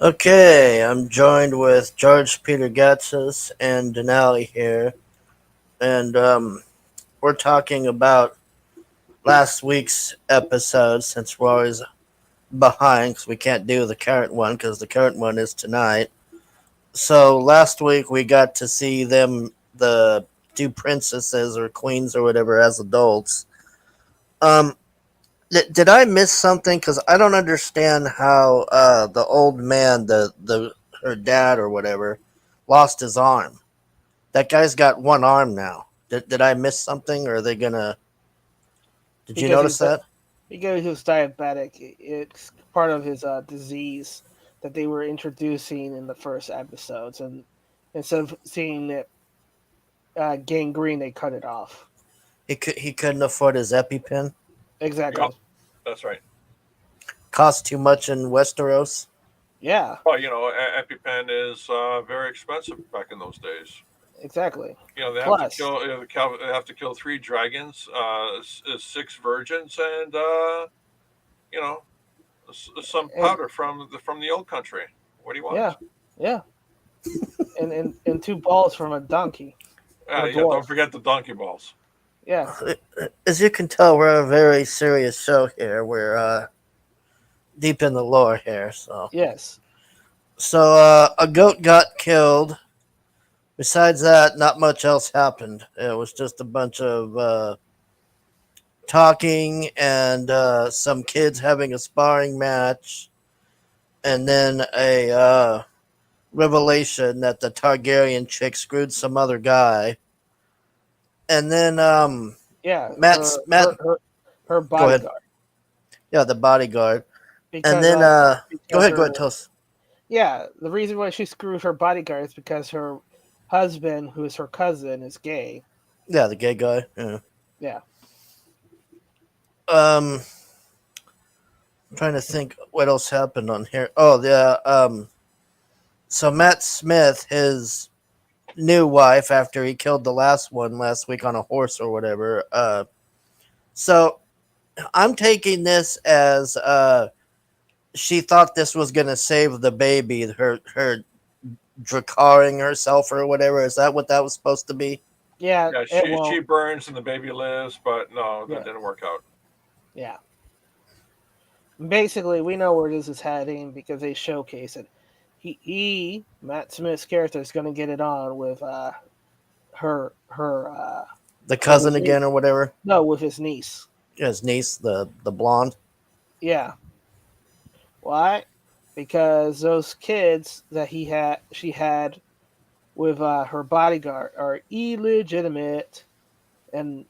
Okay, I'm joined with George Peter Gatzis and Denali here, and we're talking about last week's episode since we're always behind because we can't do the current one because the current one is tonight. So last week we got to see them, the two princesses or queens or whatever, as adults. Um, did I miss something? Because I don't understand how the old man, the her dad or whatever, lost his arm. That guy's got one arm now. Did I miss something? Or are they gonna? Did you because notice that? he was diabetic. It's part of his disease that they were introducing in the first episodes, and instead of seeing it gangrene, they cut it off. He couldn't afford his EpiPen. Yep, Exactly. that's right. Cost too much in Westeros. Yeah. Well, EpiPen is very expensive back in those days. Exactly. They have to Plus, kill. They have to kill three dragons, six virgins, and you know, some and powder from the old country. What do you yeah, want? yeah, and two balls from a donkey, from a Yeah. dwarf. Don't forget the donkey balls. Yeah. As you can tell, we're a very serious show here. We're deep in the lore here. Yes. So a goat got killed. Besides that, not much else happened. It was just a bunch of talking and some kids having a sparring match, and then a revelation that the Targaryen chick screwed some other guy, and then Yeah. Matt's Matt. Her Go ahead. bodyguard Yeah, the bodyguard, and because then uh go because ahead. Go her ahead. Tell us. yeah, the reason why she screwed her bodyguard is because her husband, who is her cousin, is gay. Yeah, the gay guy. Yeah. Yeah. Um, I'm trying to think what else happened on here. Oh, the so Matt Smith, his new wife, after he killed the last one last week on a horse or whatever. So I'm taking this as she thought this was gonna save the baby. Her dracaring herself or whatever. Is that what that was supposed to be? Yeah, Yeah, it she won't. burns and the baby lives, but no, that Yeah. didn't work out. Yeah. Basically, we know where this is heading because they showcase it. Matt Smith's character, is going to get it on with her The with cousin his niece. again or whatever. No, with his niece. His niece, the blonde. Yeah. Why? Because those kids that she had with her bodyguard are illegitimate and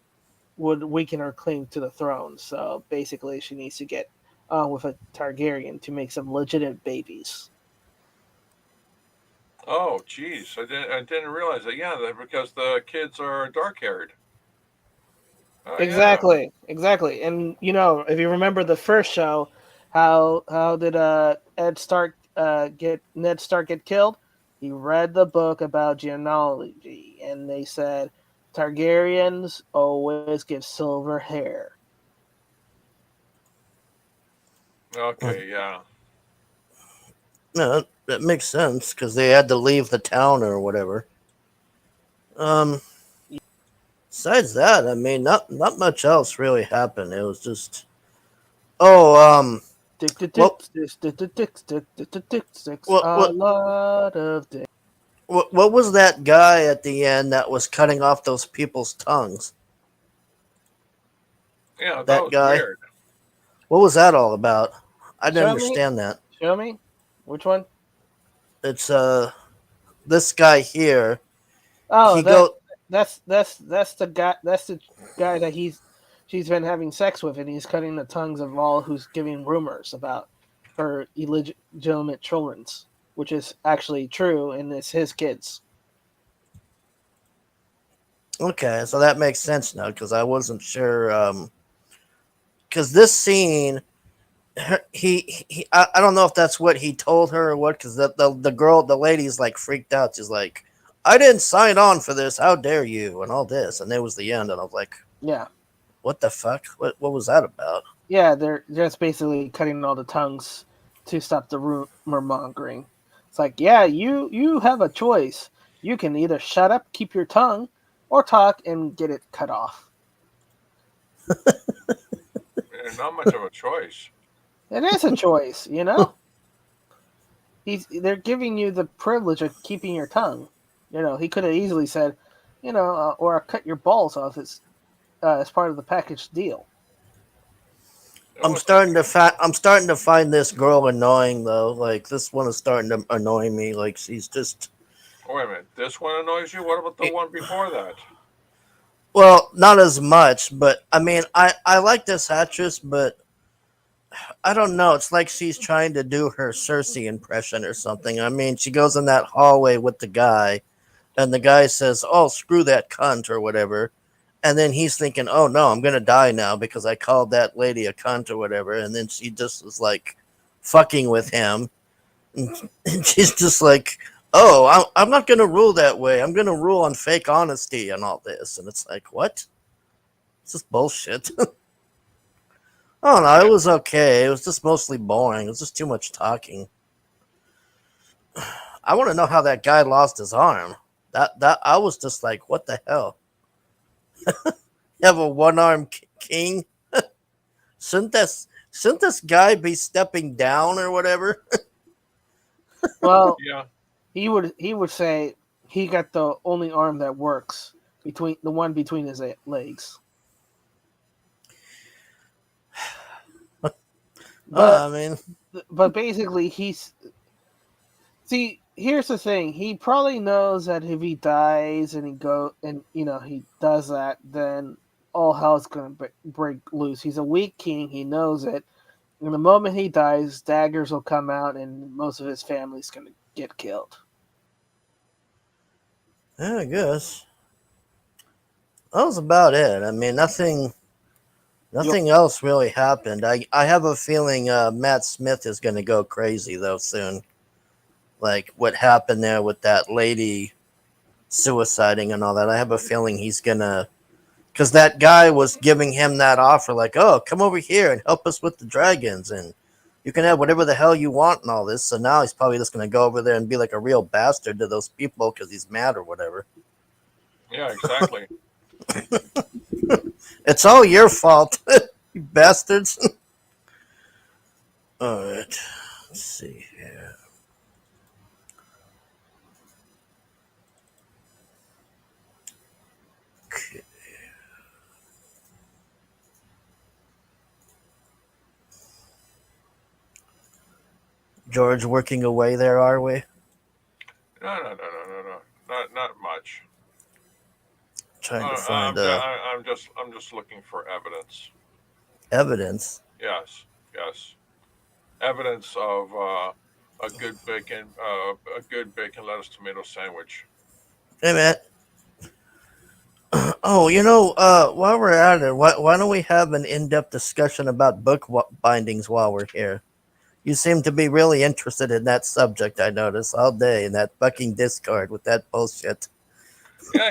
would weaken her claim to the throne. So basically, she needs to get on with a Targaryen to make some legitimate babies. Oh, geez, I didn't realize that. Yeah, because the kids are dark haired. Oh yeah. Exactly. And if you remember the first show, how did Ned Stark get killed? He read the book about genealogy, and they said Targaryens always give silver hair. Okay. Yeah. No, that makes sense because they had to leave the town or whatever. Um, Besides that, I mean, not much else really happened. It was just oh Dick, dick, dick, what sticks, dick, dick, dick, stick, dick, dick, dick, sticks, what a what lot of dick. what was that guy at the end that was cutting off those people's tongues? Yeah, that That was guy. weird. What was that all about? I didn't Show me, understand that. show me, which one? It's this guy here. Oh, He go that's the guy. That's the guy that she's been having sex with, and he's cutting the tongues of all who's giving rumors about her illegitimate children's, which is actually true, and it's his kids. okay, so that makes sense now because I wasn't sure. Because this scene, I don't know if that's what he told her or what. Because the girl, the lady's like freaked out. She's like, "I didn't sign on for this. How dare you?" And all this, and it was the end. And I was like, Yeah, "What the fuck? What was that about?" yeah, they're just basically cutting all the tongues to stop the rumor mongering. It's like, yeah, you have a choice. You can either shut up, keep your tongue, or talk and get it cut off. Not much of a choice. It is a choice, you know. They're giving you the privilege of keeping your tongue. You know, he could have easily said, or cut your balls off as part of the package deal. It wasn't. I'm starting to find this girl annoying though. Like this one is starting to annoy me. Like she's just Wait a minute. This one annoys you. What about the one before that? well, not as much, but I mean, I like this actress, but I don't know. It's like she's trying to do her Cersei impression or something. I mean, she goes in that hallway with the guy, and the guy says, "Oh, screw that cunt" or whatever. And then he's thinking, "Oh no, I'm gonna die now because I called that lady a cunt or whatever." And then she just was like fucking with him, and she's just like, "Oh, I'm not gonna rule that way. I'm gonna rule on fake honesty and all this." And it's like, what? It's just bullshit. I don't know. It Yeah. was okay. It was just mostly boring. It was just too much talking. I want to know how that guy lost his arm. That I was just like, what the hell? You have a one arm king? Shouldn't this guy be stepping down or whatever? Well, Yeah. he would say he got the only arm that works between the one between his legs. But I mean, but basically he's see here's the thing, he probably knows that if he dies and he does that, then all hell's gonna break loose. He's a weak king, he knows it, and the moment he dies, daggers will come out and most of his family's gonna get killed. yeah, I guess that was about it. I mean, nothing else really happened. I have a feeling Matt Smith is going to go crazy though soon. Like what happened there with that lady suiciding and all that. I have a feeling he's gonna, because that guy was giving him that offer, like, "Oh, come over here and help us with the dragons, and you can have whatever the hell you want and all this." So now he's probably just gonna go over there and be like a real bastard to those people because he's mad or whatever. Yeah. Exactly. It's all your fault, you bastards. All right, let's see here. Okay. George working away there, are we? No. No. No. No. No. No. Not much. Trying to find I'm just looking for evidence. evidence. Yes. Yes. Evidence of a good bacon lettuce tomato sandwich. Hey, man. Oh, while we're at it, why don't we have an in-depth discussion about bindings while we're here? You seem to be really interested in that subject, I notice, all day in that fucking Discord with that bullshit. Yeah,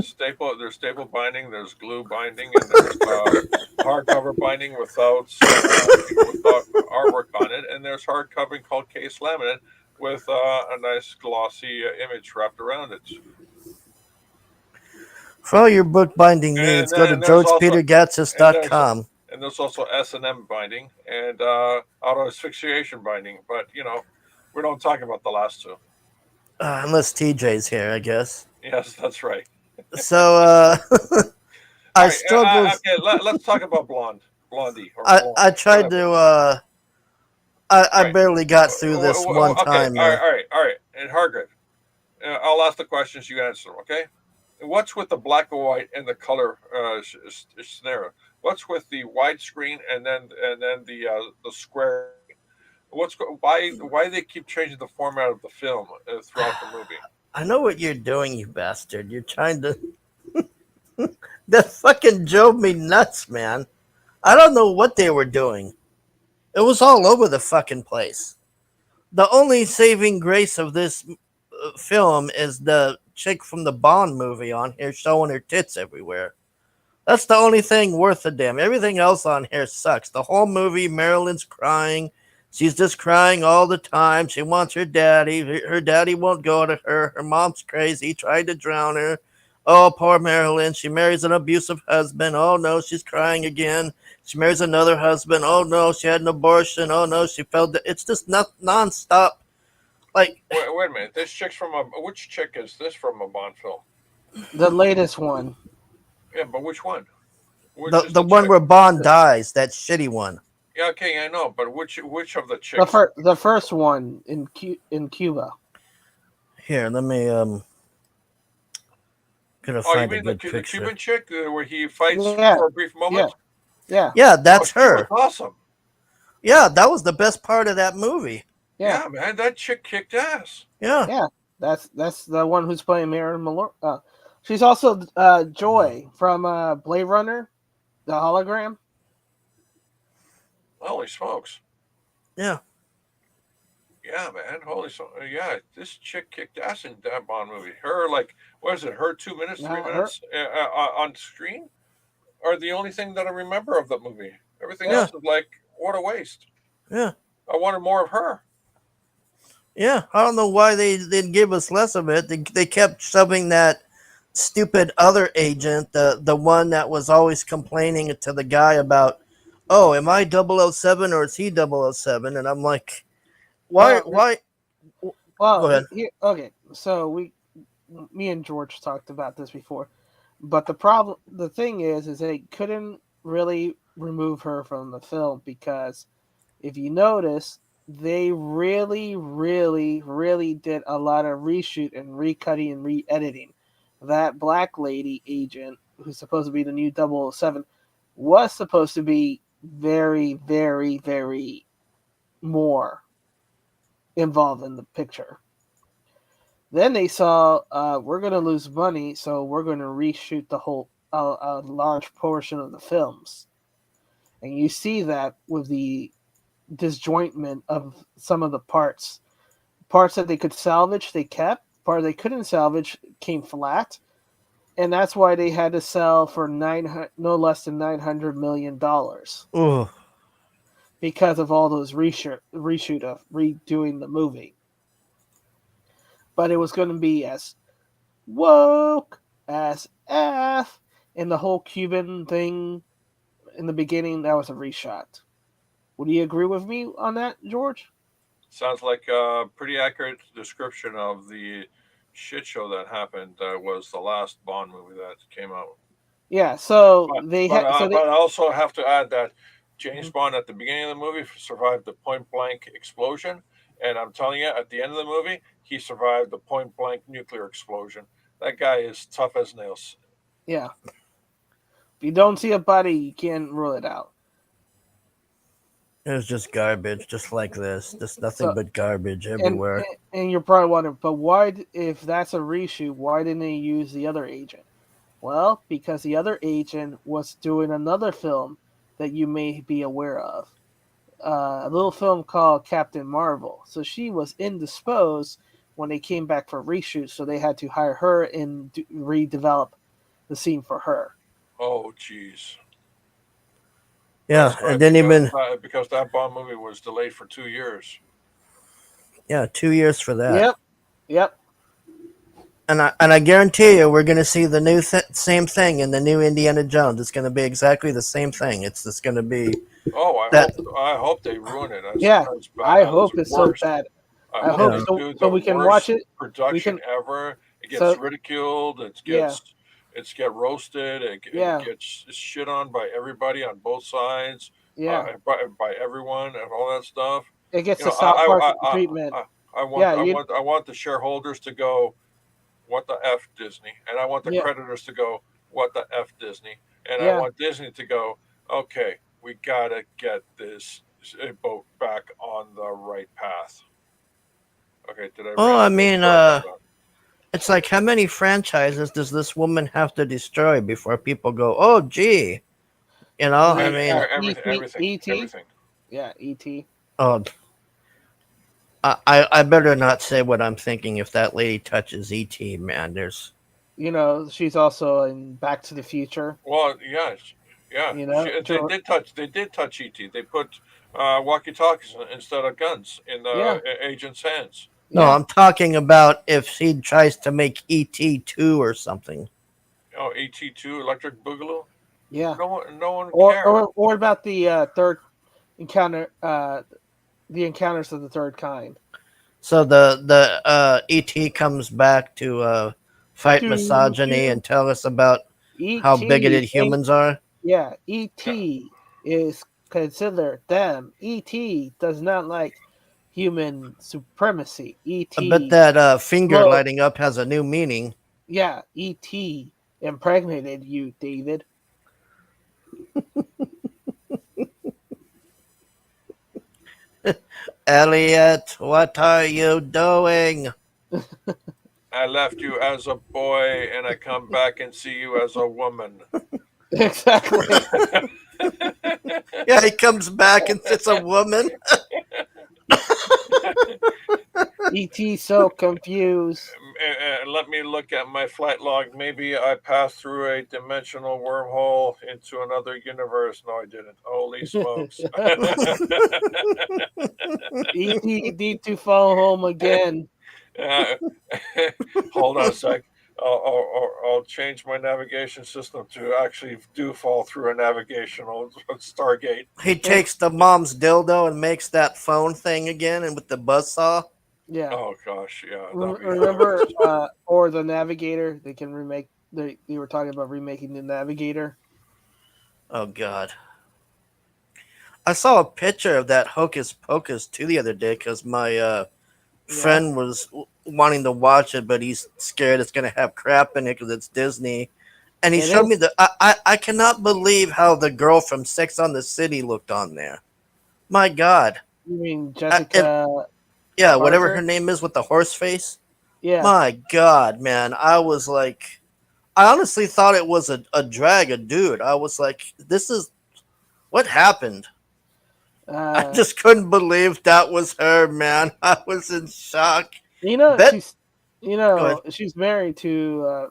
staple. There's staple binding. There's glue binding, and there's hardcover binding without artwork on it, and there's hardcover called case laminate with a nice glossy image wrapped around it. For all your bookbinding And needs, go to then there's also and there's georgepetergatsis.com. and there's also S&M binding and auto asphyxiation binding. But we don't talk about the last two. Unless TJ's here, I guess. Yes, that's right. So, All I right. struggled. Okay. Let's talk about Blondie or Blonde, I tried whatever. to, I Right. barely got through this one Okay. time there. All right. And Hargrave, I'll ask the questions. You answer them. Okay. What's with the black and white and the color scenario? What's with the widescreen and then the square? Why they keep changing the format of the film throughout the movie? I know what you're doing, you bastard. You're trying to. That fucking drove me nuts, man. I don't know what they were doing. It was all over the fucking place. The only saving grace of this film is the chick from the Bond movie on here showing her tits everywhere. That's the only thing worth a damn. Everything else on here sucks. The whole movie, Marilyn's crying. She's just crying all the time. She wants her daddy. Her daddy won't go to her. Her mom's crazy. He tried to drown her. Oh, poor Marilyn. She marries an abusive husband. Oh no, she's crying again. She marries another husband. Oh no, she had an abortion. Oh no, she fell. It's just not nonstop. Like Wait a minute. This chick's from a. Which chick is this from a Bond film? The latest one. Yeah, but which one? Which the is the the one chick? where Bond dies, that shitty one. Yeah, okay, I know, but which of the chicks? The first one in Cuba. Here, let me gonna Oh, you find a mean good the picture. Cuban chick where he fights Yeah, for a brief yeah, moment? yeah, Yeah, Oh, that's she was her. awesome. Yeah, that was the best part of that movie. yeah, Yeah, man, that chick kicked ass. Yeah. yeah. That's the one who's playing Marilyn Monroe. She's also Joy from Blade Runner, the hologram. Holy smokes. Yeah. Yeah, man. Yeah, this chick kicked ass in that Bond movie. Her, like, what is it? Her 2 minutes, three Her. minutes on screen are the only thing that I remember of that movie. Everything Yeah, Yeah. else is like, what a waste. Yeah. I wanted more of her. Yeah. I don't know why they didn't give us less of it. They kept shoving that stupid other agent, the one that was always complaining to the guy about, oh, am I 007 or is he 007? And I'm like, why? well, Why? well, Go ahead. okay. So me and George talked about this before, but the thing is they couldn't really remove her from the film because if you notice, they really, really, really did a lot of reshoot and recutting and re-editing. That black lady agent, who's supposed to be the new 007, was supposed to be very, very, very more involved in the picture. Then they saw we're going to lose money, so we're going to reshoot the whole a large portion of the films, and you see that with the disjointment of some of the parts that they could salvage they kept, part they couldn't salvage came flat, and that's why they had to sell for no less than $900 million Oh, because of all those reshoot of redoing the movie. But it was going to be as woke as f, and the whole Cuban thing in the beginning, that was a reshot. Would you agree with me on that, George? Sounds like a pretty accurate description of the shit show that happened. That was the last Bond movie that came out. Yeah, so But they but had uh, so they but I also have to add that James Mhm. Bond at the beginning of the movie survived the point blank explosion, and I'm telling you, at the end of the movie, he survived the point blank nuclear explosion. That guy is tough as nails. yeah. If you don't see a body, you can't rule it out. it was just garbage, just like this. Just nothing So but garbage and everywhere. and you're probably wondering, but why? If that's a reshoot, why didn't they use the other agent? Well, because the other agent was doing another film that you may be aware of, a little film called Captain Marvel. So she was indisposed when they came back for reshoot, so they had to hire her and redevelop the scene for her. Oh, jeez. Yeah, That's and right, then even because that Bond movie was delayed for 2 years. yeah, 2 years for that. Yep, yep. And I guarantee you, we're gonna see the same thing in the new Indiana Jones. It's gonna be exactly the same thing. It's just gonna be Oh, that. I hope they ruin it Yeah, I as hope it's so worst. bad. I I hope hope they Yeah. so do so the we can watch worst it. We production can ever. It gets so ridiculed. yeah, It's get roasted. It yeah, gets shit on by everybody on both sides, yeah. by everyone and all that stuff. It gets You the know, South Park treatment. I Yeah, you I want the shareholders to go, what the f Disney, and I want the yeah, creditors to go, what the f Disney, and I yeah. want Disney to go, okay, we gotta get this boat back on the right path. Okay, did I Oh, rant? I mean, Sorry about that. it's like how many franchises does this woman have to destroy before people go, oh, gee, you know? I The mean, ET. Everything. Yeah, ET. oh, I better not say what I'm thinking if that lady touches ET, man. There's You know, she's also in Back to the Future. Well, yeah, yeah. You know, They did touch ET. They put walkie-talkies instead of guns in Yeah, the agent's hands. No, yeah, I'm talking about if he tries to make ET2 or something. Oh, ET2, Electric Boogaloo. yeah. No one Or cared. or about the third encounter, the encounters of the third kind. So the ET comes back to fight Do misogyny do and tell us about how ET bigoted ain't humans are. yeah, Yeah. ET is considered them. ET does not like human supremacy. I bet ET that finger smoke. lighting up has a new meaning. Yeah, ET impregnated you, David. Elliot, what are you doing? I left you as a boy, and I come back and see you as a woman. Exactly. Yeah, he comes back and it's a woman. ET so confused. Let me look at my flight log. Maybe I passed through a dimensional wormhole into another universe. No, I didn't. Holy smokes. ET need to phone home again. Uh, hold on a sec. I'll change my navigation system to actually do fall through a navigational Stargate. He takes the mom's dildo and makes that phone thing again, and with the buzzsaw. Yeah. Oh gosh, yeah, that'd be Remember, hilarious. or the Navigator? They can remake. They were talking about remaking the Navigator. Oh God. I saw a picture of that Hocus Pocus 2 the other day because my Yeah, friend was wanting to watch it, but he's scared it's going to have crap in it because it's Disney. And he it showed me is. the. I cannot believe how the girl from Sex on the City looked on there. My God. You mean If, Jessica yeah, whatever her Parker? name is with the horse face. Yeah. My God, man. I was like. I honestly thought it was a drag, a dude. I was like, this is. What happened? I Uh, just couldn't believe that was her, man. I was in shock. you know Bet. she's, Go ahead. she's married to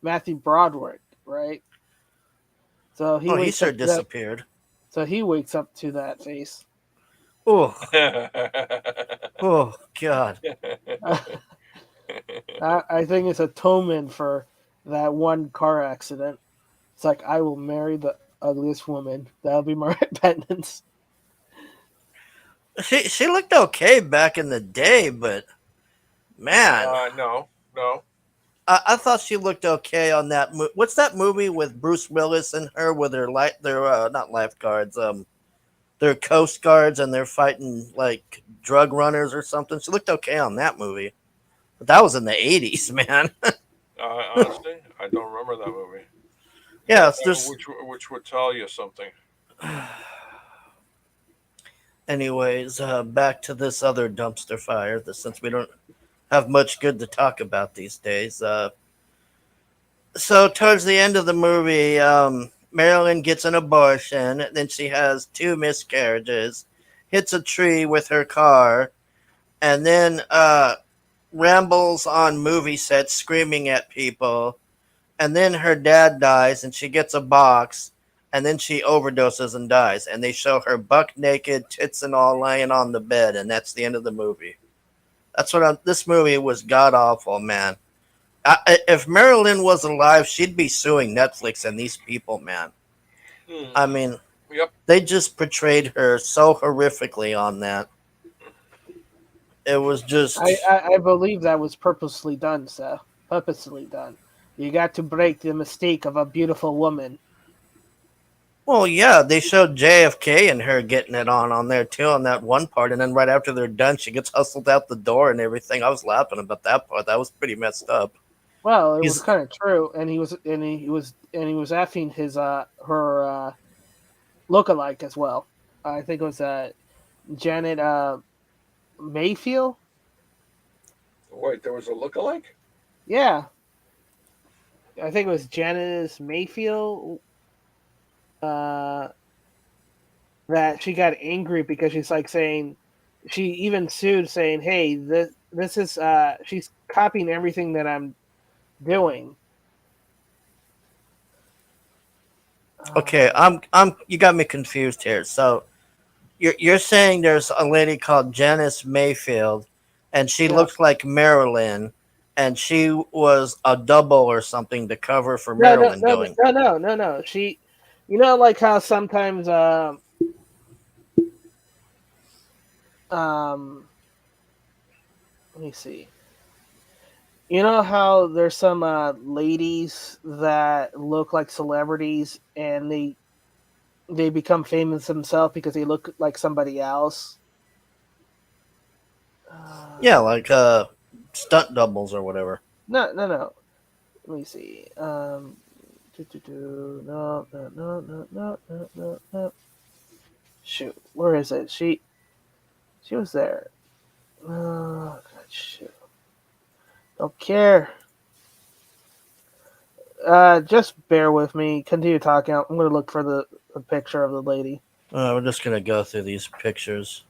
Matthew Broderick, right? So he Oh, he wakes sure up to that. disappeared. So he wakes up to that face. Oh, oh, God. I think it's atonement for that one car accident. It's like I will marry the ugliest woman. That'll be my repentance. She looked okay back in the day, but man, No, no. I thought she looked okay on that. What's that movie with Bruce Willis and her, where they're not lifeguards, they're coast guards and they're fighting like drug runners or something. She looked okay on that movie, but that was in the 80s, man. Honestly, I don't remember that movie. Yeah, there's. Which would tell you something. Anyways, back to this other dumpster fire. Since we don't have much good to talk about these days. So towards the end of the movie, Marilyn gets an abortion. Then she has two miscarriages, hits a tree with her car, and then rambles on movie sets screaming at people. And then her dad dies, and she gets a box. And then she overdoses and dies. And they show her buck naked, tits and all, laying on the bed, and that's the end of the movie. That's what this movie was god awful, man. If Marilyn was alive, she'd be suing Netflix and these people, man. I Hmm. mean, Yep. they just portrayed her so horrifically on that. It was just, I believe that was purposely done, sir. Purposely done. You got to break the mistake of a beautiful woman. well, yeah, they showed JFK and her getting it on there too on that one part, and then right after they're done, she gets hustled out the door and everything. I was laughing about that part. That was pretty messed up. Well, it was He's kind of true, and he was effing his her lookalike as well. I think it was Janet Mayfield. Wait, there was a lookalike? Yeah, I think it was Janice Mayfield. Uh, that she got angry because she's like saying, she even sued saying, "Hey, this is she's copying everything that I'm doing." okay. Uh, I'm. You got me confused here. So you're saying there's a lady called Janice Mayfield, and she Yeah. looks like Marilyn, and she was a double or something to cover for No, no, Marilyn no, no, doing. no, no, no, no. She, like how sometimes, um, let me see. You know how there's some ladies that look like celebrities and they become famous themselves because they look like somebody else. Yeah, Uh, like stunt doubles or whatever. no, no, no. Let me see. No, no, no, no, no, no, no, no. Shoot, where is it? She was there. Oh, God, shoot. Don't care. Just bear with me. Continue talking. I'm gonna look for the picture of the lady. We're just gonna go through these pictures.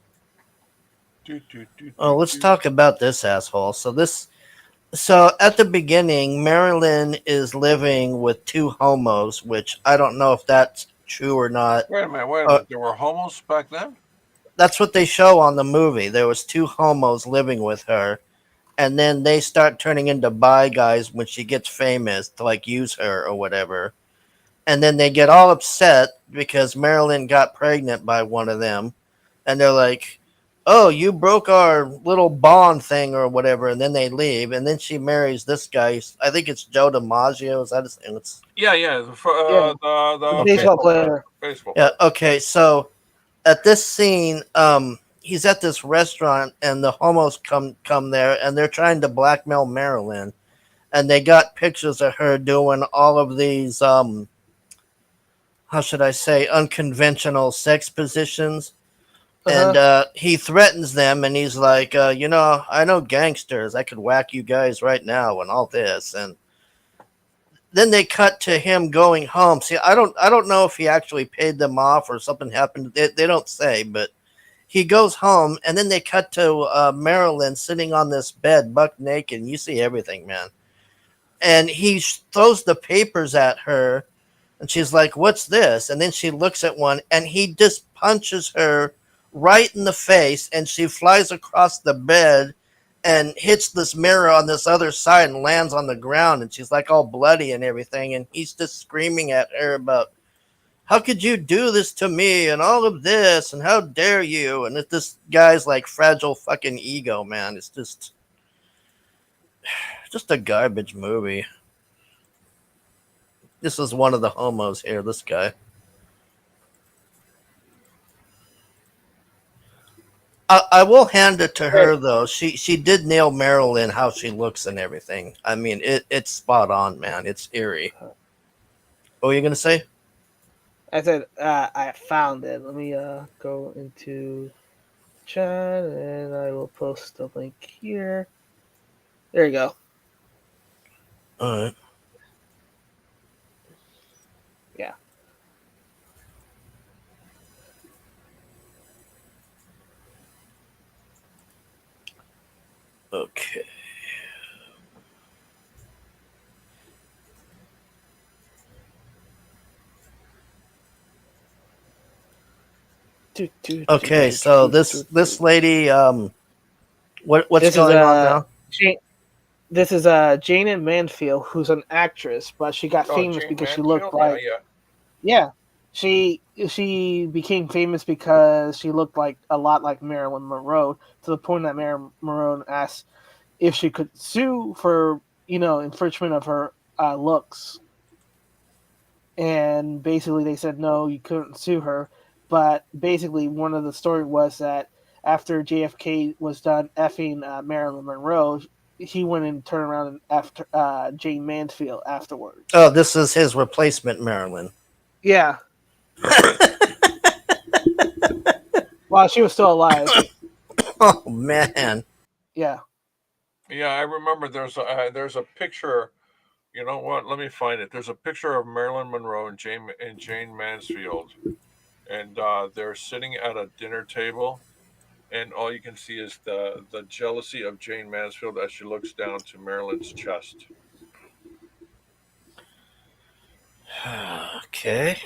Do, do, do, Oh, do, let's do. talk about this asshole. So at the beginning, Marilyn is living with two homos, which I don't know if that's true or not. Wait a minute, wait a Uh, minute. There were homos back then? that's what they show on the movie. There was two homos living with her, and then they start turning into bi guys when she gets famous to like use her or whatever. And then they get all upset because Marilyn got pregnant by one of them, and they're like, "Oh, you broke our little bond thing or whatever," and then they leave, and then she marries this guy. I think it's Joe DiMaggio. Is that his name? Yeah, yeah. Yeah, the The Okay. baseball baseball player. player. Baseball Yeah. player. Okay. So at this scene, he's at this restaurant, and the homos come there, and they're trying to blackmail Marilyn, and they got pictures of her doing all of these how should I say, unconventional sex positions. Uh And huh. he threatens them, and he's like, I know gangsters. I could whack you guys right now, and all this. And then they cut to him going home. See, I don't know if he actually paid them off or something happened. They don't say, but he goes home, and then they cut to Marilyn sitting on this bed, buck naked. And you see everything, man. And he throws the papers at her, and she's like, "What's this?" And then she looks at one, and he just punches her right in the face, and she flies across the bed and hits this mirror on this other side and lands on the ground, and she's like all bloody and everything, and he's just screaming at her about how could you do this to me and all of this and how dare you, and this guy's like fragile fucking ego, man. It's just a garbage movie. This is one of the homos here, this guy. I will hand it to Hey, her though. She did nail Marilyn how she looks and everything. I mean, it's spot on, man. It's eerie. What were you gonna say? I said I found it. Let me go into chat and I will post the link here. There you go. All right. Yeah. Okay. Okay. So this lady, what's This is going on now? Jane. This is Jane Mansfield, who's an actress, but she got Oh, famous Jane because she looked Mansfield? Yeah, like yeah. yeah. She became famous because she looked like a lot like Marilyn Monroe to the point that Marilyn Monroe asked if she could sue for infringement of her looks, and basically they said no, you couldn't sue her. But basically, one of the story was that after JFK was done effing Marilyn Monroe, he went and turned around and after Jane Mansfield afterwards. Oh, this is his replacement, Marilyn. Yeah, while she was still alive. Oh man. Yeah. Yeah, I remember there's a picture. You know what? Let me find it. There's a picture of Marilyn Monroe and Jane Mansfield, and they're sitting at a dinner table, and all you can see is the jealousy of Jane Mansfield as she looks down to Marilyn's chest. Okay.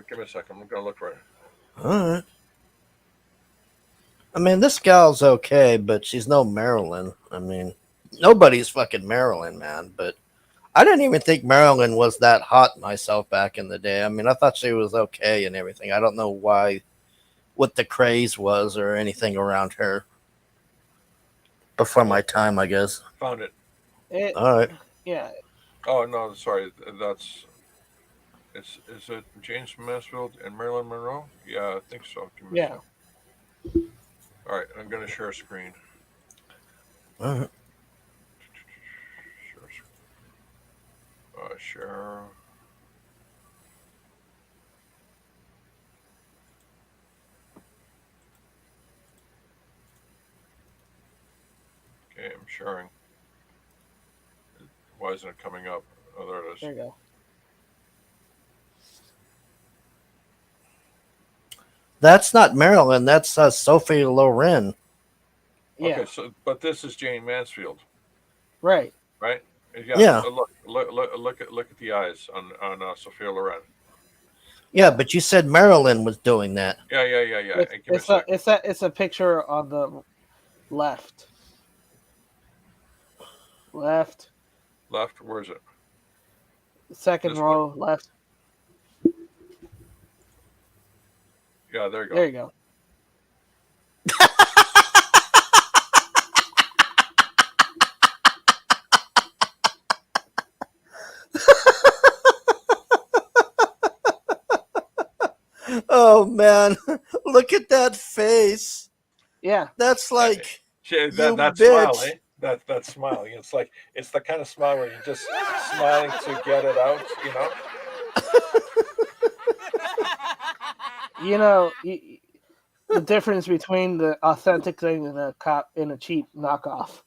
Give me a second. I'm gonna look right. All right. I mean, this gal's okay, but she's no Marilyn. I mean, nobody's fucking Marilyn, man. But I didn't even think Marilyn was that hot myself back in the day. I mean, I thought she was okay and everything. I don't know why, what the craze was or anything around her before my Oh, time, I guess. found it. It, All right. yeah, Oh no, sorry. That's it's is it James Mansfield and Marilyn Monroe? Yeah, I think so. Give me a yeah. second. All right, I'm gonna share a screen. All right. Share. Share. Okay, I'm sharing. Why isn't it coming up? Oh, there it is. There you go. That's not Marilyn. That's Sophie Loren. Yeah, Okay, so but this is Jane Mansfield, right. right? Yeah. Yeah. Look at the eyes on Sophia Loren. Yeah, but you said Marilyn was doing that. Yeah. It's Hey, give me a it's a second. it's a it's a picture on the left. Left. Left. Where is it? Second This one. row. Left. Yeah, there you There go. you go. Oh man, look at that face. Yeah, That's Uh, like you that smile, bitch. eh? That smiling. It's like it's the kind of smile where you're just smiling to get it out. You know. you know the difference between the authentic thing and a cop and a cheap knockoff.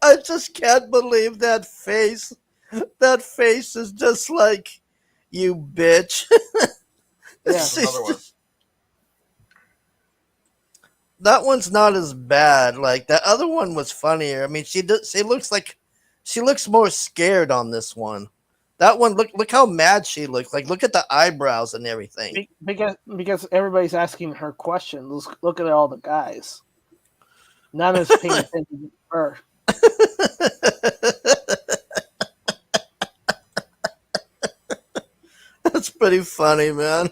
I just can't believe that face. That face is just like you bitch. Yeah, Here's She's another one. just, that one's not as bad. Like that other one was funnier. I mean, she does. She looks like she looks more scared on this one. That one, look how mad she looks. Like look at the eyebrows and everything. because everybody's asking her questions. Look at all the guys. None is paying attention to her. That's pretty funny, man.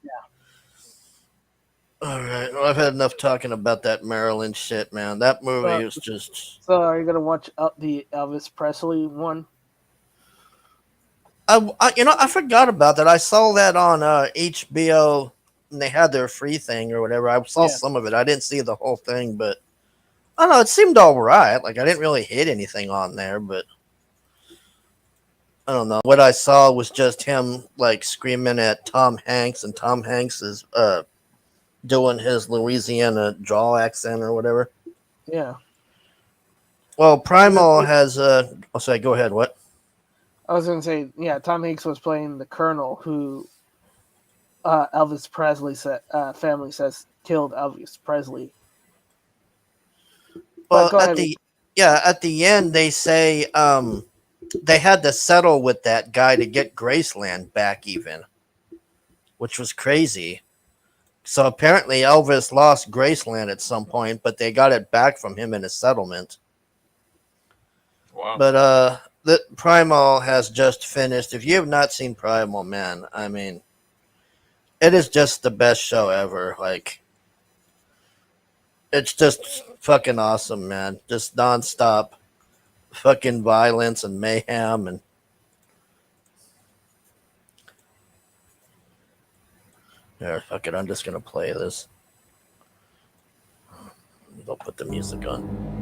Yeah. All right, well, I've had enough talking about that Maryland shit, man. That movie So, is just. so are you gonna watch the Elvis Presley one? I forgot about that. I saw that on HBO, and they had their free thing or whatever. I saw Yeah, some of it. I didn't see the whole thing, but I don't know. It seemed all right. Like I didn't really hit anything on there, but I don't know. What I saw was just him like screaming at Tom Hanks, and Tom Hanks is doing his Louisiana drawl accent or whatever. yeah. Well, Because Primal has Oh, sorry. Go ahead. What? I was gonna say, yeah, Tom Hanks was playing the Colonel who Elvis Presley family says killed Elvis Presley. But Well, go at ahead. the end they say they had to settle with that guy to get Graceland back even, which was crazy. So apparently Elvis lost Graceland at some point, but they got it back from him in a settlement. Wow. But the Primal has just finished. If you have not seen Primal, man, I mean, it is just the best show ever. Like it's just fucking awesome, man. Just nonstop fucking violence and mayhem and here, fuck it, I'm just gonna play this. They'll put the music on.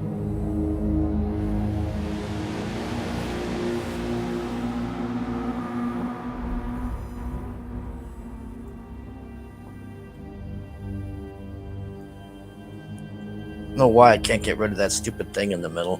I don't know why I can't get rid of that stupid thing in the middle.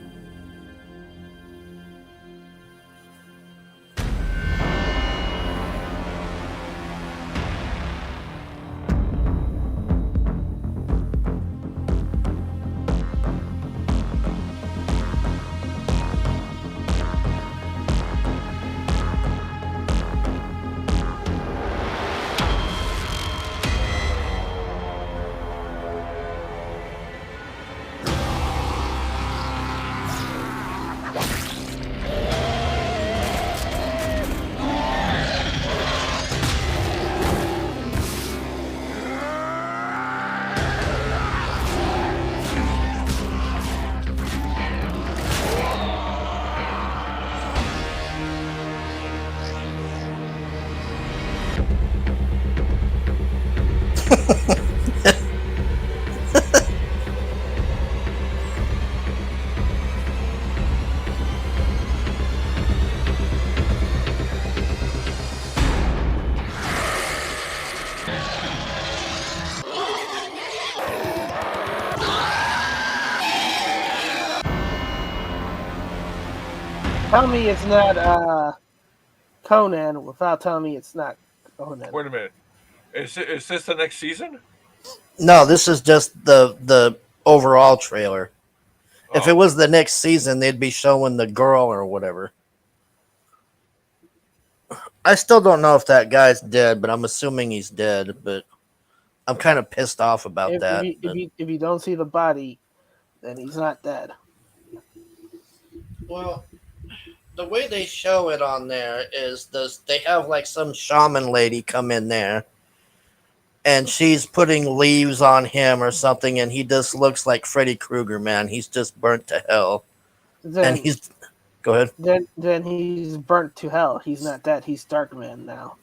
Tell me it's not Conan without telling me it's not Conan. Wait a minute. Is this the next season? No, this is just the overall trailer. If it Oh, was the next season, they'd be showing the girl or whatever. I still don't know if that guy's dead, but I'm assuming he's dead. But I'm kind of pissed off about If that. you if But you if you don't see the body, then he's not dead. well, the way they show it on there is this: they have like some shaman lady come in there, and she's putting leaves on him or something, and he just looks like Freddy Krueger, man. He's just burnt to hell, and Then he's go ahead. then he's burnt to hell. He's not dead. He's Darkman now.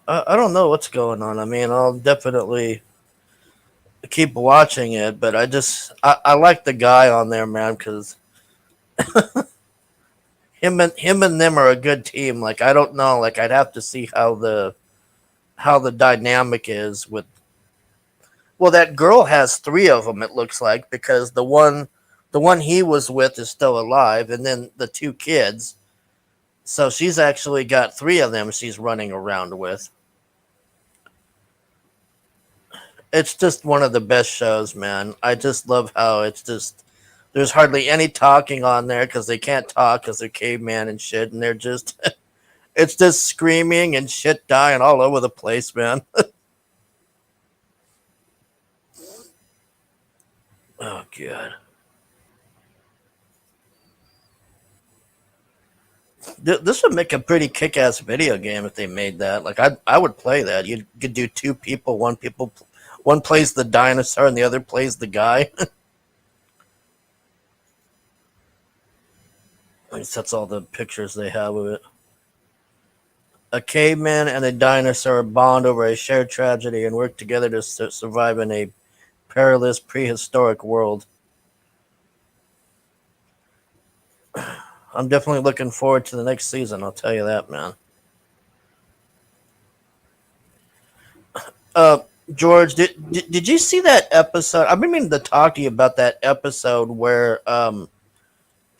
I don't know what's going on. I mean, I'll definitely keep watching it, but I like the guy on there, man, because him and them are a good team. Like I don't know, like I'd have to see how the dynamic is with. Well, that girl has three of them. It looks like because the one he was with is still alive, and then the two kids. So she's actually got three of them she's running around with. It's just one of the best shows, man. I just love how it's just there's hardly any talking on there because they can't talk because they're caveman and shit, and they're just it's just screaming and shit dying all over the place, man. Oh god, this would make a pretty kick-ass video game if they made that. Like I would play that. You could do two people. One plays the dinosaur and the other plays the guy. At least that's all the pictures they have of it. A caveman and a dinosaur bond over a shared tragedy and work together to survive in a perilous prehistoric world. I'm definitely looking forward to the next season. I'll tell you that, man. Uh, George, did you see that episode? I've been meaning to talk to you about that episode where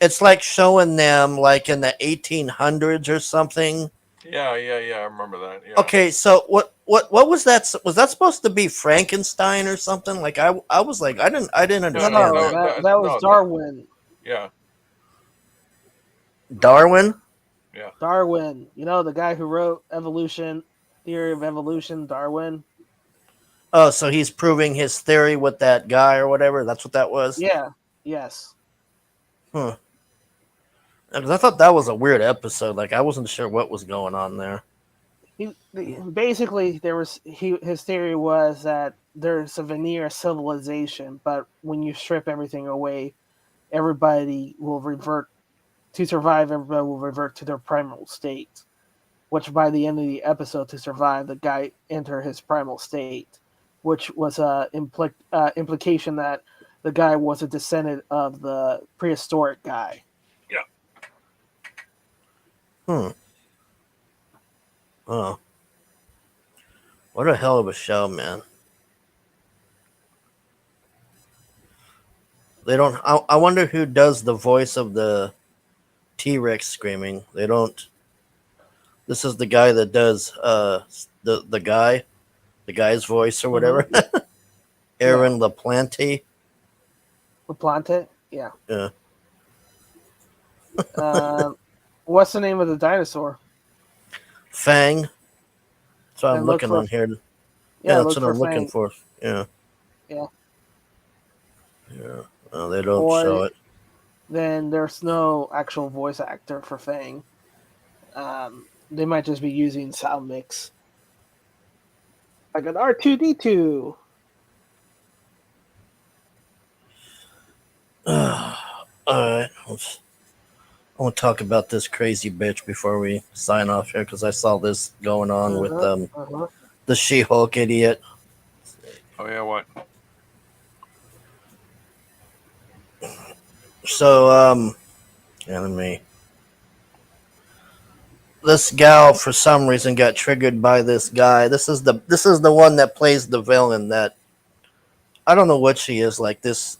it's like showing them like in the 1800s or something. yeah. I remember that. Yeah. Okay, so what was that? Was that supposed to be Frankenstein or something? Like I was like I didn't No, no, understand No, that. that was no. Darwin. Yeah, Darwin. yeah. Darwin. You know the guy who wrote Evolution, Theory of Evolution. Darwin. Oh, so he's proving his theory with that guy or whatever. That's what that was. Yeah. Yes. Huh. 'Cause I thought that was a weird episode. Like I wasn't sure what was going on there. Basically his theory was that there's a veneer of civilization, but when you strip everything away, everybody will revert to survive. Everybody will revert to their primal state. Which by the end of the episode, to survive, the guy enter his primal state, which was a implication that the guy was a descendant of the prehistoric guy. Yeah. Hmm. Oh, what a hell of a show, man. They don't. I wonder who does the voice of the T Rex screaming. They don't. This is the guy that does the guy's voice or Mm-hmm. whatever. Aaron LaPlante. LaPlante? Yeah. Yeah. Um, what's the name of the dinosaur? Fang. So I'm And look looking for on here. Yeah, yeah, that's look what for I'm looking Fang. for. Yeah. Yeah. Yeah. Oh, they don't show Or it. then there's no actual voice actor for Fang. They might just be using sound mix. Like an R2D2. All right. I want to talk about this crazy bitch before we sign off here because I saw this going on with Uh-huh. Uh-huh. the She-Hulk idiot. Oh yeah, what? So yeah, let me. This gal for some reason got triggered by this guy. This is the one that plays the villain that I don't know what she is like this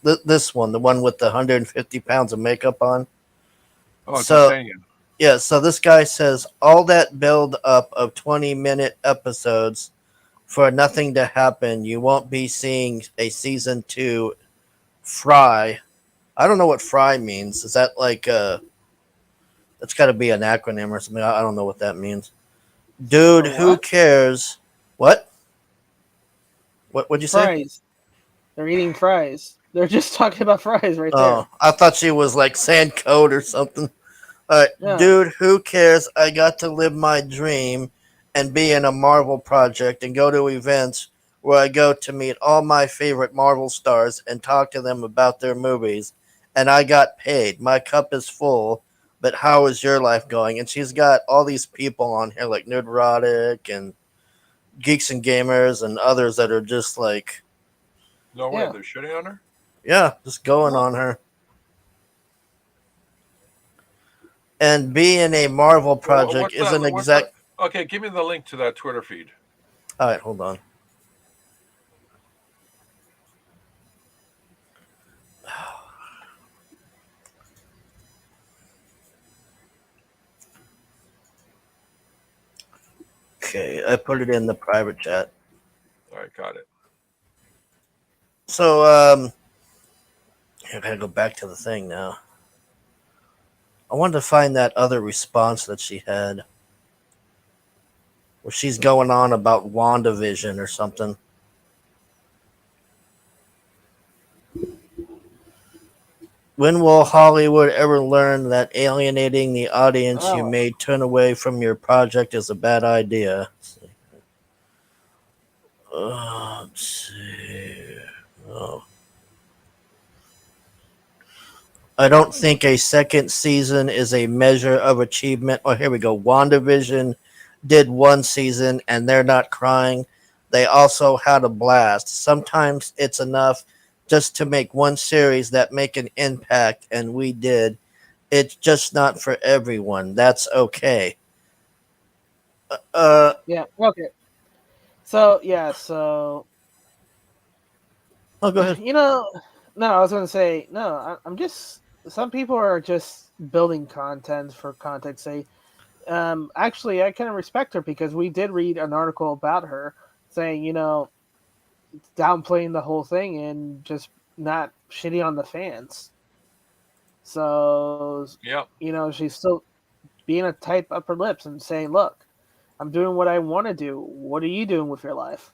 one, the one with the 150 pounds of makeup on. Oh, So Titania. yeah, so this guy says all that build up of 20-minute episodes for nothing to happen. You won't be seeing a season 2 Fry. I don't know what Fry means. Is that like that's got to be an acronym or something. I don't know what that means. Dude, For who what? cares? What? What'd you say? Fries. They're eating fries. They're just talking about fries right Oh, there. I thought she was like saying code or something. Yeah. Dude, who cares? I got to live my dream and be in a Marvel project and go to events where I go to meet all my favorite Marvel stars and talk to them about their movies. And I got paid. My cup is full. But how is your life going? And she's got all these people on here like Nerdrotic and Geeks and Gamers and others that are just like, No way, Yeah. they're shitting on her. yeah, just going No. on her. And being a Marvel project What's that? isn't What's that? exact. Okay, give me the link to that Twitter feed. All right, hold on. Okay, I put it in the private chat. All right, got it. So, I gotta go back to the thing now. I wanted to find that other response that she had, where she's going on about WandaVision or something. When will Hollywood ever learn that alienating the audience you Oh. may turn away from your project is a bad idea? Let's see. Oh. I don't think a second season is a measure of achievement. Oh, here we go. WandaVision did one season and they're not crying. They also had a blast. Sometimes it's enough just to make one series that make an impact, and we did. It's just not for everyone. That's okay. Uh, Yeah. Okay. So yeah. So oh, go ahead. you know, no, I was gonna say no. I'm just. Some people are just building content for content's sake. Actually, I kind of respect her because we did read an article about her saying, downplaying the whole thing and just not shitting on the fans. So, Yep, she's still being a tight upper lips and saying, "Look, I'm doing what I want to do. What are you doing with your life?"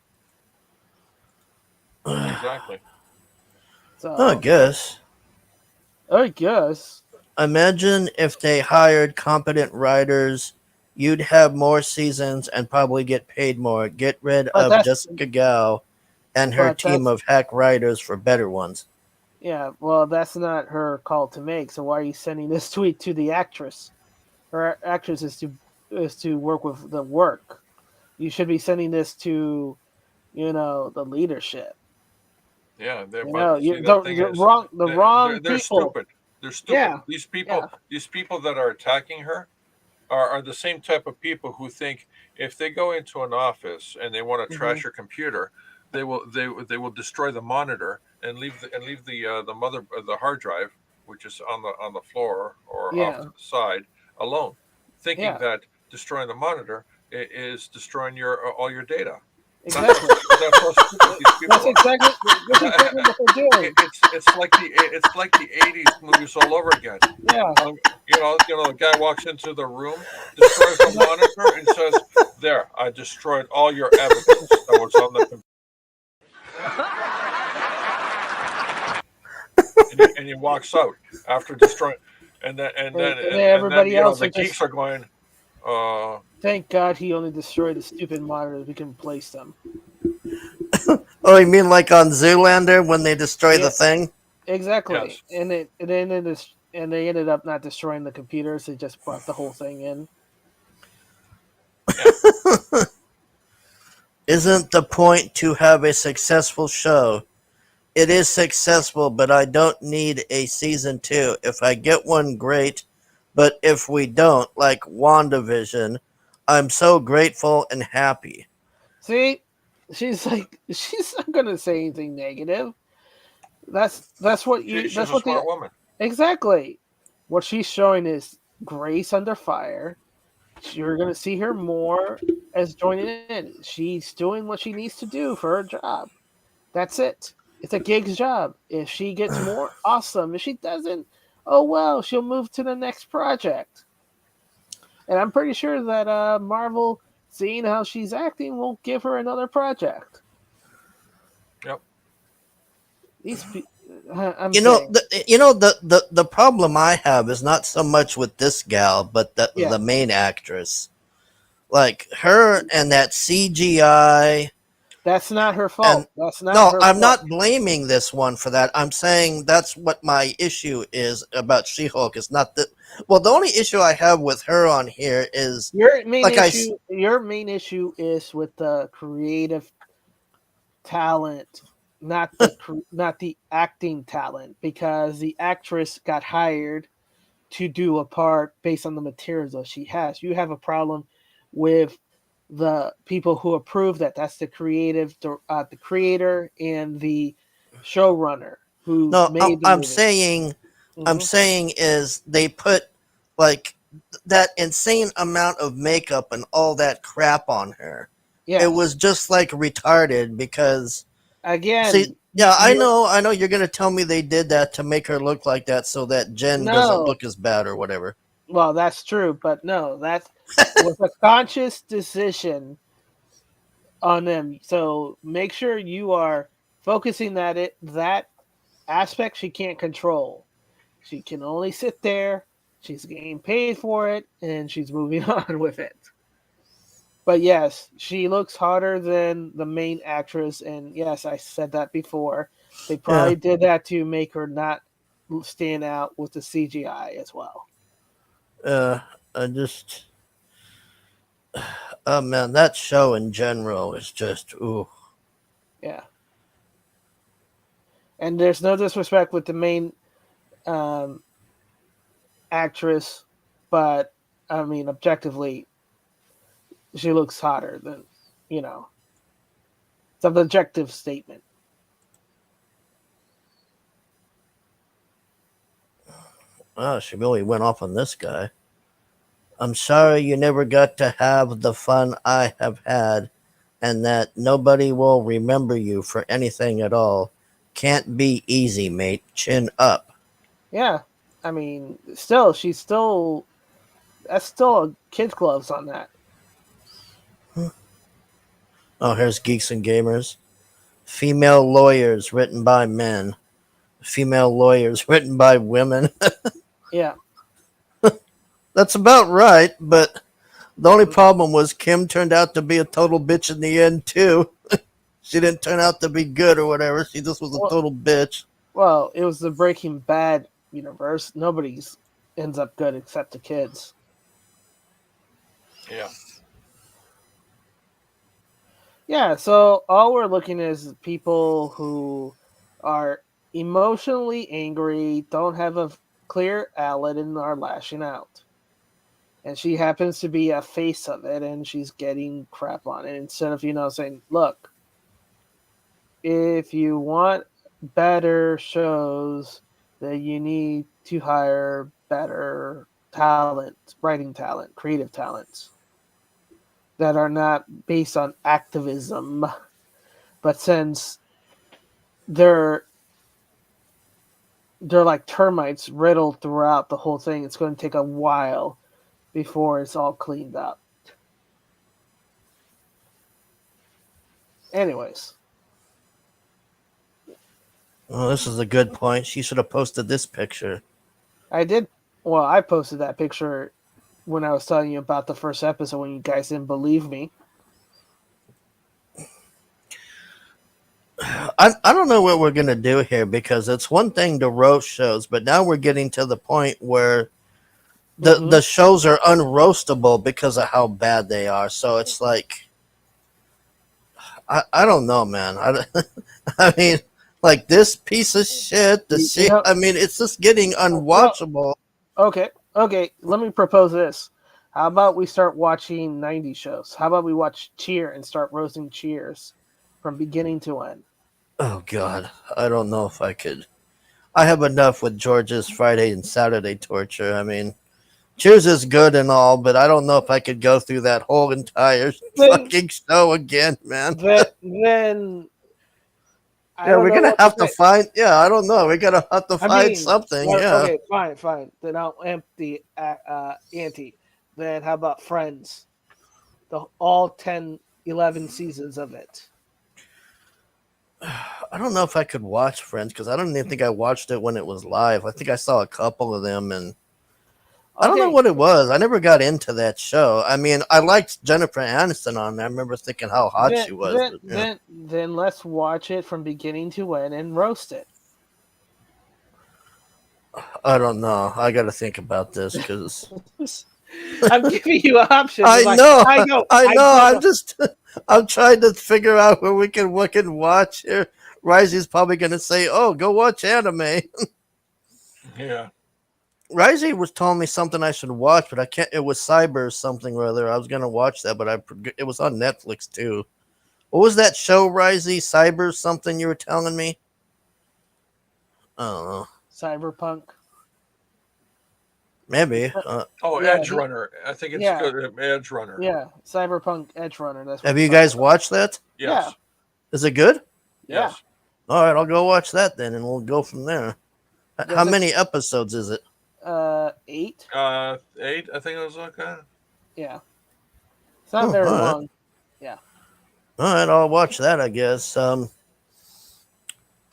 exactly. I So, guess. I guess, Imagine if they hired competent writers, you'd have more seasons and probably get paid more. Get rid but of Jessica Gao and her team that's of hack writers for better ones. yeah. Well, that's not her call to make. So why are you sending this tweet to the actress? Her actress is to work with the work. You should be sending this to the leadership. Yeah, but You see, the the, thing the is, wrong the they're wrong they're people. stupid. They're stupid. Yeah, People, yeah. these people that are attacking her are the same type of people who think if they go into an office and they want to Hmm. trash your computer, they will destroy the monitor and leave the mother the hard drive, which is on the floor or off to Yeah, the side, alone, thinking yeah. that destroying the monitor is destroying your all your data. Exactly. That's how stupid these That's people are. exactly that's exactly what they're doing. It's like the '80s movies all over again. Yeah. Um, the guy walks into the room, destroys the monitor, and says, "There, I destroyed all your evidence that was on the computer." And he walks out after destroying, And then and then everybody else the are just geeks are going, thank God he only destroyed the stupid monitors. We can replace them. Oh, you mean like on Zoolander when they destroy the Yeah, thing? exactly. yes, And they ended up not destroying the computers. They just brought the whole thing in. yeah, Isn't the point to have a successful show? It is successful, but I don't need a season two. If I get one, great. But if we don't, like WandaVision, I'm so grateful and happy. See, she's like she's not gonna say anything negative. That's what She, you. she's That's a what the smart woman. exactly. What she's showing is grace under fire. You're gonna see her more as joining in. She's doing what she needs to do for her job. That's it. It's a gig's job. If she gets more, awesome. If she doesn't, oh well, she'll move to the next project. And I'm pretty sure that Marvel, seeing how she's acting, will give her another project. Yep. These, I'm You know, saying, the problem I have is not so much with this gal, but the yeah, main actress, like her and that CGI. that's not her And fault. That's not no, her I'm fault. not blaming this one for that. I'm saying that's what my issue is about She-Hulk. It's not that. Well, the only issue I have with her on here is like Your main issue is with the creative talent, not the acting talent, because the actress got hired to do a part based on the materials that she has. You have a problem with the people who approve that. That's the creator and the showrunner who no. made the I'm movie. saying I'm Hmm. saying is they put like that insane amount of makeup and all that crap on her. It was Yes. just like retarded because see, Again, yeah, you're I know you're gonna tell me they did that to make her look like that so that Jen doesn't no. look as bad or whatever. Well, that's true, but no, that was a conscious decision on them. So make sure you are focusing that aspect she can't control. She can only sit there. She's getting paid for it, and she's moving on with it. But yes, she looks hotter than the main actress, and yes, I said that before. They Yeah. probably did that to make her not stand out with the CGI as well. Uh, I just, oh man, that show in general is just, ooh. Yeah, and there's no disrespect with the main um, actress, but I mean, objectively, she looks hotter than you know. It's an objective statement. Oh, she really went off on this guy. I'm sorry you never got to have the fun I have had, and that nobody will remember you for anything at all. Can't be easy, mate. Chin up. Yeah, I mean, still, she's still that's still a kid's gloves on that. Oh, here's Geeks and Gamers. Female lawyers written by men. Female lawyers written by women. Yeah, That's about right, but the only mm-hmm. problem was Kim turned out to be a total bitch in the end, too. She didn't turn out to be good or whatever. She just was a well, total bitch. well, it was the Breaking Bad universe. Nobody's ends up good except the kids. Yeah. Yeah, so all we're looking is people who are emotionally angry, don't have a clear outlet, and are lashing out. And she happens to be a face of it, and she's getting crap on it instead of saying, "Look, if you want better shows, then you need to hire better talent, writing talent, creative talents that are not based on activism, but since they're they're like termites riddled throughout the whole thing, it's going to take a while before it's all cleaned up." Anyways, Oh, this is a good point. She should have posted this picture. I did. Well, I posted that picture when I was telling you about the first episode when you guys didn't believe me. I don't know what we're going to do here because it's one thing to roast shows, but now we're getting to the point where Mm-hmm. the shows are unroastable because of how bad they are. So it's like, I don't know, man. I mean, like this piece of shit. The You shit. know, I mean, it's just getting well, unwatchable. okay. Let me propose this. How about we start watching 90 shows? How about we watch Cheer and start roasting Cheers from beginning to end? Oh God, I don't know if I could. I have enough with George's Friday and Saturday torture. I mean, Cheers is good and all, but I don't know if I could go through that whole entire Then, fucking show again, man. then I Yeah, don't we're know gonna what to have to say. find. Yeah, I don't know. We're gonna have to I find mean, something. well, Yeah. okay, fine. Then I'll empty ante. Then how about Friends? The all 10, 11 seasons of it. I don't know if I could watch Friends because I don't even think I watched it when it was live. I think I saw a couple of them, and I don't know Okay, what it was. I never got into that show. I mean, I liked Jennifer Aniston on there. I remember thinking how hot then she was, then but yeah. then then let's watch it from beginning to end and roast it. I don't know. I got to think about this because I'm giving you options. It's I like know, I know, I I know. don't I'm know. just, I'm trying to figure out where we can watch here. Risey's probably going to say, "Oh, go watch anime." Yeah. Risey was telling me something I should watch, but I can't. It was Cyber or something or other. I was going to watch that, but it was on Netflix too. What was that show, Risey? Cyber something you were telling me? I don't know. Cyberpunk. Maybe. Oh, Yeah, Edge Runner. I think it's yeah, good. Edge Runner. yeah. Cyberpunk Edge Runner. That's what Have it's you talking guys about. watched that? Yeah, Yes. Is it good? yeah. Yes. All right, I'll go watch that then, and we'll go from there. How That's many episodes is it? 8. 8. I think it was okay. Yeah, it's not Oh, very all right. long. Yeah. All right, I'll watch that, I guess.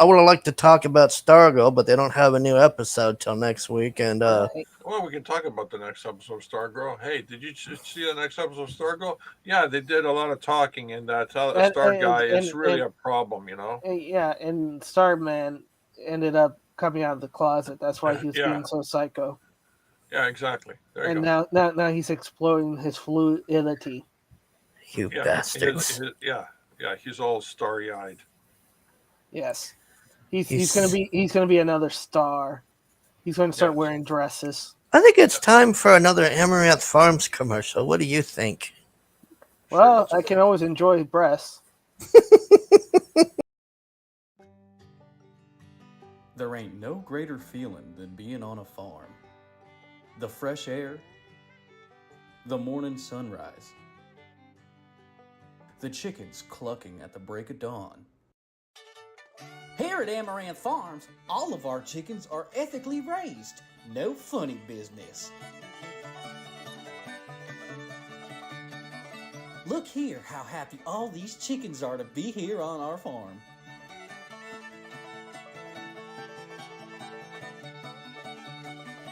I would have liked to talk about Stargirl, but they don't have a new episode till next week. And Right. Well, we can talk about the next episode of Stargirl. Hey, did you see the next episode of Stargirl? Yeah, they did a lot of talking, and And Star and Guy is and, really and, a problem, you know? and yeah, and Starman ended up coming out of the closet. That's why he was Yeah, being so psycho. yeah, exactly. There you And go. now he's exploring his fluidity. you Yeah, bastards. yeah, he's all starry eyed. Yes. He's gonna He's. be another star. He's gonna start Yes. wearing dresses. I think it's time for another Amaranth Farms commercial. What do you think? Sure, Well, let's I go. can always enjoy breasts. There ain't no greater feeling than being on a farm. The fresh air, the morning sunrise, the chickens clucking at the break of dawn. Here at Amaranth Farms, all of our chickens are ethically raised. No funny business. Look here how happy all these chickens are to be here on our farm.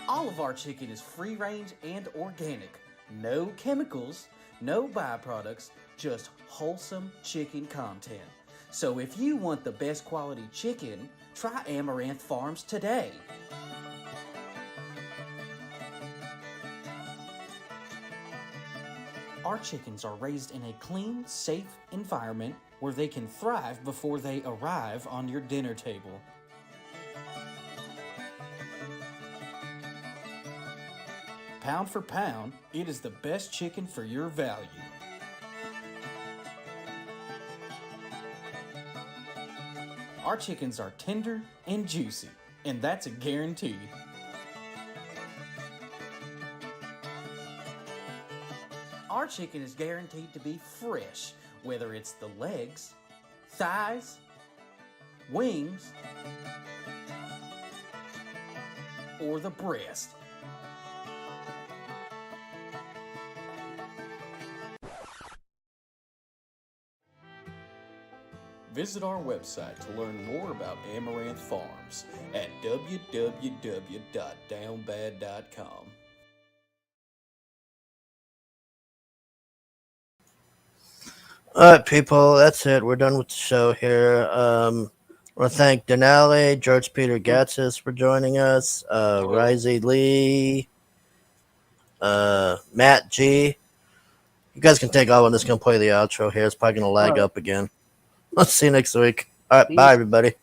All of our chicken is free range and organic. No chemicals, no byproducts, just wholesome chicken content. So if you want the best quality chicken, try Amaranth Farms today. Our chickens are raised in a clean, safe environment where they can thrive before they arrive on your dinner table. Pound for pound, it is the best chicken for your value. Our chickens are tender and juicy, and that's a guarantee. Our chicken is guaranteed to be fresh, whether it's the legs, thighs, wings, or the breast. Visit our website to learn more about Amaranth Farms at www.downbad.com. All right, people, that's it. We're done with the show here. I want to thank Denali, George Peter Gatsis for joining us, Hello. Risey Lee, Matt G. You guys can take over. I'm just going to play the outro here. It's probably going to lag All right. up again. Let's see you next week. All right, bye, Peace. everybody.